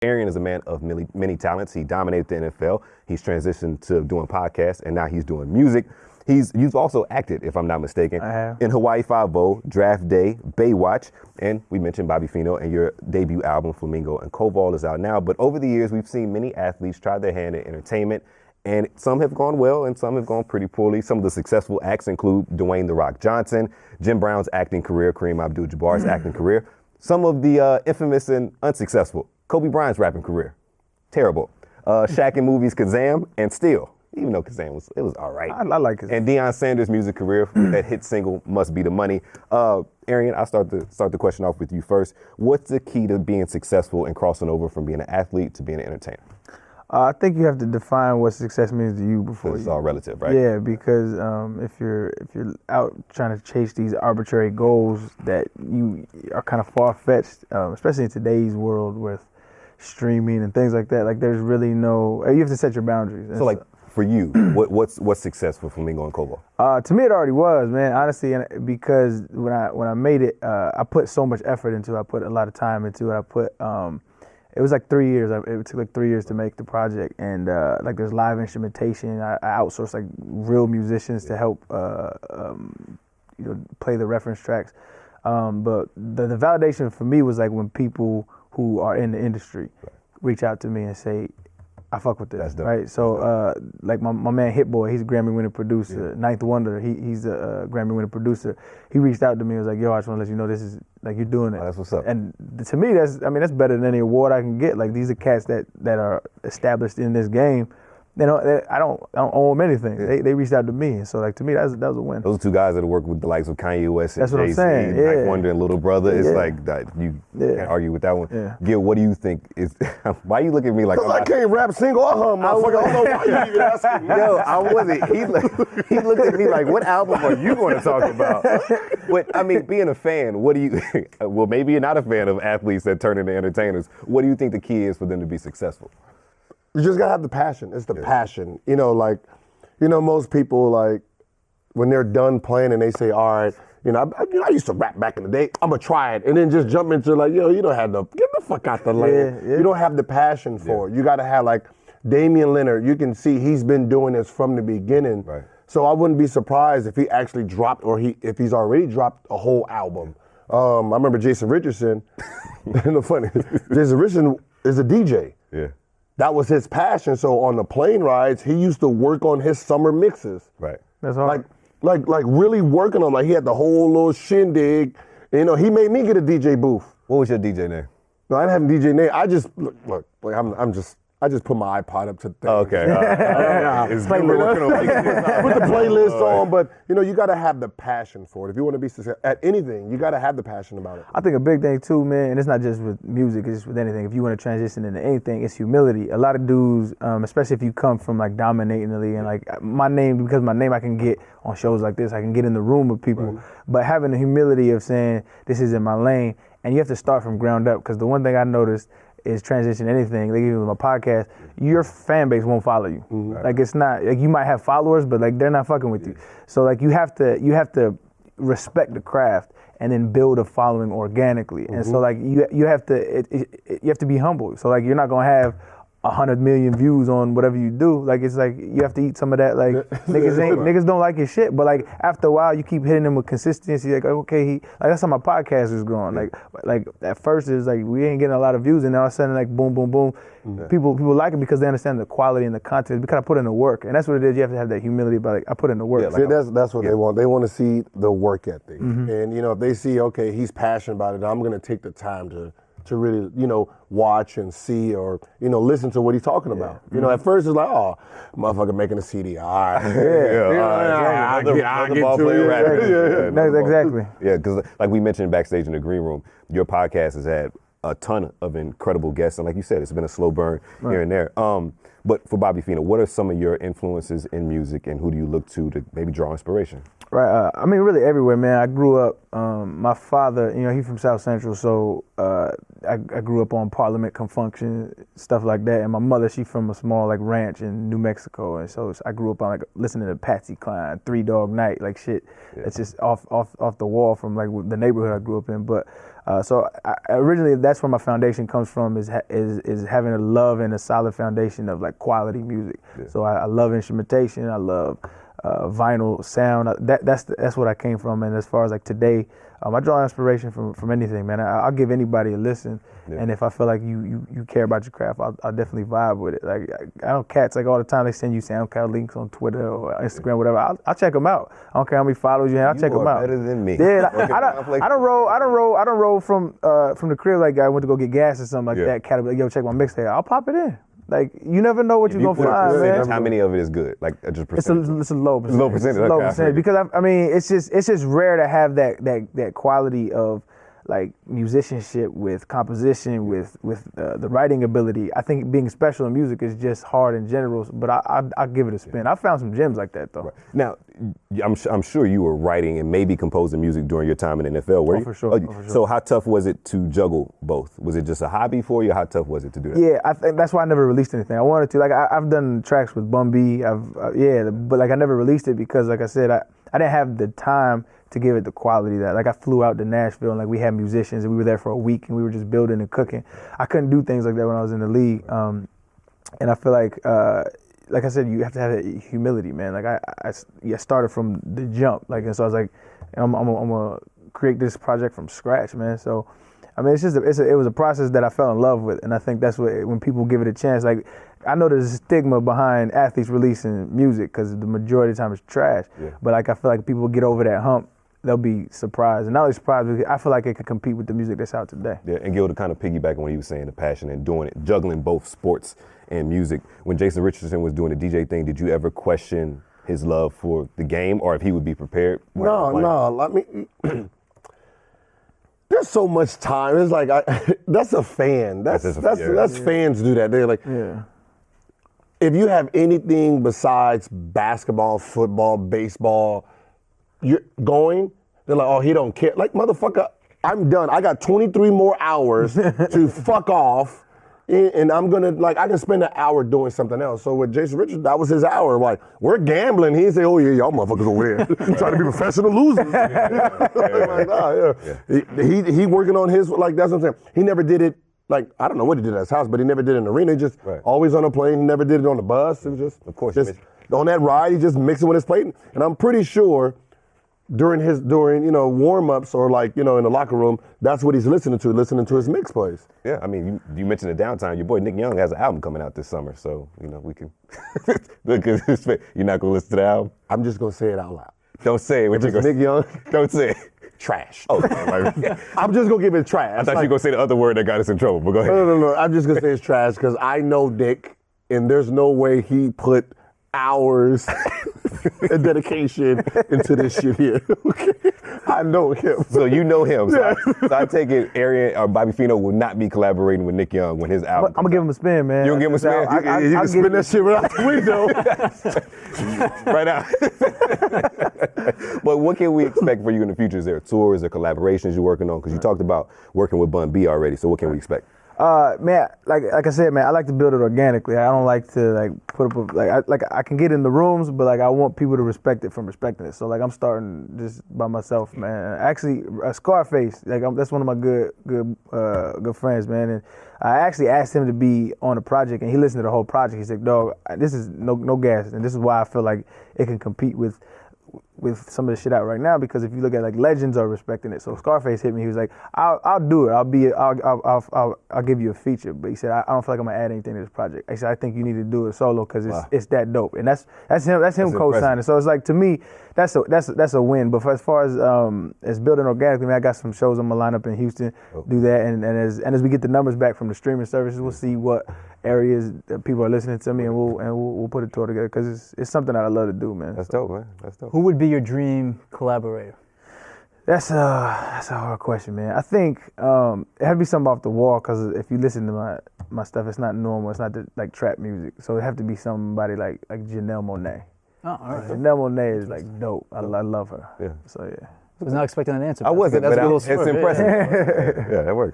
Arian is a man of many talents. He dominated the NFL. He's transitioned to doing podcasts, and now he's doing music. You've also acted, if I'm not mistaken, in Hawaii Five-0, Draft Day, Baywatch, and we mentioned Bobby Feeno, and your debut album, Flamingo Koval, is out now. But over the years, we've seen many athletes try their hand at entertainment, and some have gone well and some have gone pretty poorly. Some of the successful acts include Dwayne "The Rock" Johnson, Jim Brown's acting career, Kareem Abdul-Jabbar's acting career, some of the infamous and unsuccessful Kobe Bryant's rapping career, terrible. Shaq in movies Kazam, and still, even though Kazam was all right. I like it. And Deion Sanders' music career, that hit single "Must Be the Money." Arian, I'll start the question off with you first. What's the key to being successful and crossing over from being an athlete to being an entertainer? I think you have to define what success means to you before. It's all relative, right? Yeah, because if you're out trying to chase these arbitrary goals that you are kind of far-fetched, especially in today's world with streaming and things like that, like there's really no. You have to set your boundaries. So like for you, what's success for Flamingo Koval? To me, it already was, man. Honestly, because when I made it, I put so much effort into it. I put a lot of time into it. It was like 3 years. It took like 3 years to make the project, and like there's live instrumentation. I outsourced like real musicians to help, play the reference tracks. But the validation for me was like when people who are in the industry reach out to me and say, I fuck with this, right? So, like my man Hit Boy, he's a Grammy-winning producer. Ninth Wonder, he's a Grammy-winning producer. He reached out to me and was like, "Yo, I just want to let you know this is like you're doing it." Oh, that's what's up. And to me, that's better than any award I can get. Like these are cats that are established in this game. I don't owe them anything. Yeah. They reached out to me, and so like to me that was a win. Those two guys that work with the likes of Kanye West and That's what I'm Jay-Z, saying. Ninth Wonder and Little Brother. It's like that. You can't argue with that one. Yeah. Gil, what do you think is? Why you look at me like? Because I can't rap single. Motherfucker. I don't know why you even asking me. Yo, I wasn't. He looked at me like, what album are you going to talk about? But I mean, being a fan, what do you? Well, maybe you're not a fan of athletes that turn into entertainers. What do you think the key is for them to be successful? You just gotta have the passion. It's the passion. Most people like when they're done playing and they say, all right, I used to rap back in the day. I'm gonna try it, and then just jump into like, you don't have get the fuck out the lane. You don't have the passion for it. You gotta have like Damian Leonard. You can see he's been doing this from the beginning. Right. So I wouldn't be surprised if he actually dropped if he's already dropped a whole album. I remember Jason Richardson. Jason Richardson is a DJ. Yeah. That was his passion. So on the plane rides, he used to work on his summer mixes. Right. That's hard. Like really working on. Like he had the whole little shindig. He made me get a DJ booth. What was your DJ name? No, I didn't have a DJ name. I just look. I just put my iPod up to things. Okay. Put the playlist on, but you got to have the passion for it. If you want to be successful at anything, you got to have the passion about it. I think a big thing too, man, and it's not just with music, it's just with anything. If you want to transition into anything, it's humility. A lot of dudes, especially if you come from like dominatingly and like because my name I can get on shows like this, I can get in the room with people, right. But having the humility of saying, this is in my lane, and you have to start from ground up, because the one thing I noticed is transition anything, like even with my podcast, your fan base won't follow you. Mm-hmm. Like it's not, like you might have followers, but like they're not fucking with you. So like you have to respect the craft and then build a following organically. Mm-hmm. And so like you have to be humble. So like you're not gonna have 100 million views on whatever you do. Like it's like you have to eat some of that. Like niggas don't like your shit, but like after a while you keep hitting them with consistency. Like okay, that's how my podcast is growing. Like at first it was like we ain't getting a lot of views, and then all of a sudden like boom, boom, boom. Mm-hmm. People like it because they understand the quality and the content. We kind of put in the work, and that's what it is. You have to have that humility. But like I put in the work. Yeah, that's what they want. They want to see the work ethic, and if they see okay, he's passionate about it, I'm gonna take the time to really, watch and see or, listen to what he's talking about. At first it's like, oh, motherfucker making a CD. All right. I'll get to it. Exactly. Yeah, because like we mentioned backstage in the green room, your podcast has had a ton of incredible guests. And like you said, it's been a slow burn here and there. But for Bobby Feeno, what are some of your influences in music, and who do you look to maybe draw inspiration? Right. I mean, really everywhere, man. I grew up, my father, he's from South Central, so I grew up on Parliament, Confunction, stuff like that. And my mother, she's from a small like ranch in New Mexico, and so I grew up on like listening to Patsy Cline, Three Dog Night, like shit. Yeah. It's just off the wall from like the neighborhood I grew up in. But Originally, that's where my foundation comes from, is having a love and a solid foundation of like quality music. Yeah. So I love instrumentation. I love vinyl sound. That's what I came from. And as far as like today, I draw inspiration from anything, man. I'll give anybody a listen, and if I feel like you care about your craft, I'll definitely vibe with it. Like I know cats like all the time they send you SoundCloud links on Twitter or Instagram, whatever. I'll check them out. I don't care how many followers you have. I'll check them out. Better than me. Yeah, I don't roll from the crib like I went to go get gas or something like that. Cat will be like, yo, check my mixtape. I'll pop it in. Like, you never know what you're going to find, man. How many of it is good? Like, just percentage? It's a low percentage. Low percentage. It's a low percentage. Because, I mean, it's just rare to have that quality of, like, musicianship with composition, with the writing ability. I think being special in music is just hard in general, but I'll give it a spin. I found some gems like that, though. Right. Now, I'm sure you were writing and maybe composing music during your time in the NFL, were you? For sure. So how tough was it to juggle both? Was it just a hobby for you? How tough was it to do that? Yeah, I think that's why I never released anything. I wanted to. Like, I've done tracks with Bun B. But like I never released it because, like I said, I didn't have the time to give it the quality that, like, I flew out to Nashville and like we had musicians and we were there for a week and we were just building and cooking. I couldn't do things like that when I was in the league. And I feel like I said, you have to have that humility, man. Like I started from the jump. Like, and so I was like, I'm gonna create this project from scratch, man. So, I mean, it was a process that I fell in love with. And I think that's what, when people give it a chance, like, I know there's a stigma behind athletes releasing music because the majority of the time it's trash. Yeah. But like, I feel like people get over that hump, they'll be surprised. And not only surprised, but I feel like it can compete with the music that's out today. Yeah, and Gil, to kind of piggyback on what he was saying, the passion and doing it, juggling both sports and music. When Jason Richardson was doing the DJ thing, did you ever question his love for the game or if he would be prepared? No. I mean, there's so much time. It's like, that's a fan. That's fans do that. They're like, if you have anything besides basketball, football, baseball, you're going, they're like, oh, he don't care. Like, motherfucker, I'm done. I got 23 more hours to fuck off, and I'm gonna, like, I can spend an hour doing something else. So with Jason Richards, that was his hour. Like, we're gambling. He say, oh yeah, y'all motherfuckers over here trying to be professional losers. Like, nah, He working on his, like, that's what I'm saying. He never did it. Like, I don't know what he did at his house, but he never did it in the arena. He just always on a plane. He never did it on the bus. It was just, of course, just on that ride, he just mixing with his plate. And I'm pretty sure during warm-ups or like, in the locker room, that's what he's listening to his mix plays. Yeah, I mean, you mentioned the downtime. Your boy Nick Young has an album coming out this summer, so, we can look at his face. You're not going to listen to the album? I'm just going to say it out loud. Don't say it. If it's Nick Young, don't say it. Trash. Oh, I'm just gonna give it trash. I thought you were gonna say the other word that got us in trouble, but go ahead. No. I'm just gonna say it's trash because I know Nick, and there's no way he put hours and dedication into this shit here. Okay? I know him. So you know him. So I take it Arian or Bobby Feeno will not be collaborating with Nick Young when his album. I'm gonna give him a spin, man. You gonna give him a spin? You can spin that shit right out the window. Right out. But what can we expect for you in the future? Is there tours or collaborations you're working on? Because you talked about working with Bun B already. So what can we expect? Man, like I said, man, I like to build it organically. I don't like to put up I can get in the rooms, but like I want people to respect it from respecting it. So like I'm starting just by myself, man. Actually, Scarface, like that's one of my good friends, man. And I actually asked him to be on the project, and he listened to the whole project. He said, "Dog, this is no gas, and this is why I feel like it can compete with some of the shit out right now, because if you look at like legends are respecting it." So Scarface hit me. He was like, "I'll do it. I'll give you a feature." But he said, "I don't feel like I'm gonna add anything to this project." I said, "I think you need to do it solo because it's that dope." And that's him co-signing. So it's like, to me, that's a win. But as far as building organically, man, I got some shows on my lineup in Houston. Do that, and as we get the numbers back from the streaming services, we'll see what areas that people are listening to me, and we'll put a tour together because it's something that I love to do, man. That's dope, man. That's dope. Who would be your dream collaborator? That's a hard question, man. I think it had to be something off the wall, because if you listen to my stuff, it's not normal. It's not like trap music. So it have to be somebody like Janelle Monáe. Oh, all right. Janelle Monáe is like dope. I love her. Yeah. So yeah. I was not expecting an answer. I wasn't, but it's impressive. Yeah, yeah, that works.